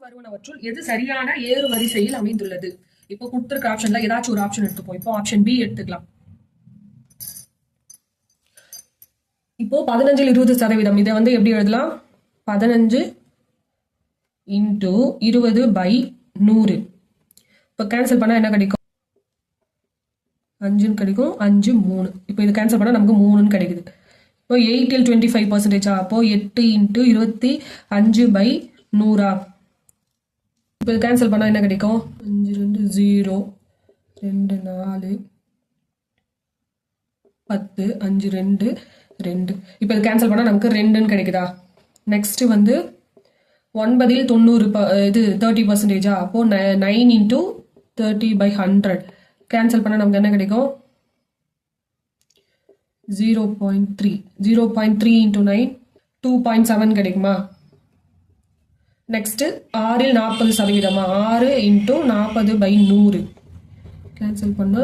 வருவனவற்றுள் எது சரியான ஏறு வரிசையில் அமைந்துள்ளது? இப்போ கொடுத்திருக்க ஆப்ஷன்ல ஏதாச்சும் ஒரு ஆப்ஷன் எடுத்துப்போம். இப்போ ஆப்ஷன் பி எடுத்துக்கலாம். இப்போ 15ல் 20%. இதை வந்து எப்படி எழுதலாம்? 15 இன்டூ 20/100. இப்போ கேன்சல் பண்ணா என்ன கிடைக்கும்? 5 கிடைக்கும். 5 3. இப்போ இது கேன்சல் பண்ணா நமக்கு 3 கிடைக்குது. இப்போ 8ல் 25%. அப்போ 8 இன்டூ 25/100. இப்போ இது கேன்சல் பண்ணா என்ன கிடைக்கும்? 5 2 0 2 4 10 5 2 2. இப்போ இது கேன்சல் பண்ணா நமக்கு 2ன்னு கிடைக்குதா? நெக்ஸ்ட் வந்து 9ல் 90 இது 30%. அப்போ 9 இன்டூ 30/100. கேன்சல் பண்ணா நமக்கு என்ன கிடைக்கும்? 0.3. 0.3 இன்டூ 9 2.7 கிடைக்குமா? நெக்ஸ்ட் 6ல் 40%. 6 இன்டூ 40/100. கேன்சல் பண்ணா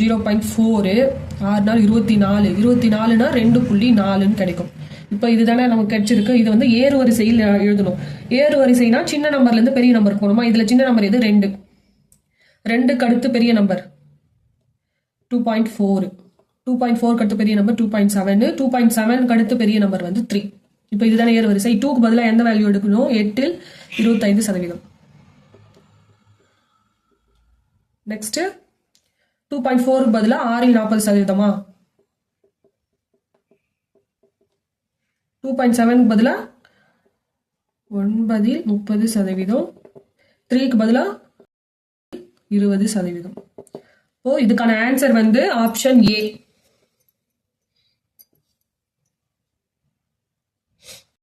0.4. 6 நாள் 24. 24னா 2.4ன்னு கிடைக்கும். இப்போ இதுதானே நமக்கு கிடைச்சிருக்கு. இது வந்து ஏறு வரிசையில் எழுதணும். ஏறு வரிசைனா சின்ன நம்பர்ல இருந்து பெரிய நம்பர் போகணுமா? இதுல சின்ன நம்பர் எது? 2. 2க்கு அடுத்து பெரிய நம்பர் 2.4. 2.4 அடுத்து பெரிய நம்பர் 2.7. 2.7 அடுத்து பெரிய நம்பர் வந்து 3. இப்போ இதுதானே ஏறு வரிசை. 2க்கு பதிலாக எந்த வேல்யூ எடுக்கணும்? 8ல் 25%. நெக்ஸ்ட் 2.4 பதிலாக 6ல் 40%. 2.7 பதிலாக 9ல் 30%. 3க்கு பதிலாக 20%. இப்போ இதுக்கான ஆன்சர் வந்து ஆப்ஷன் ஏ.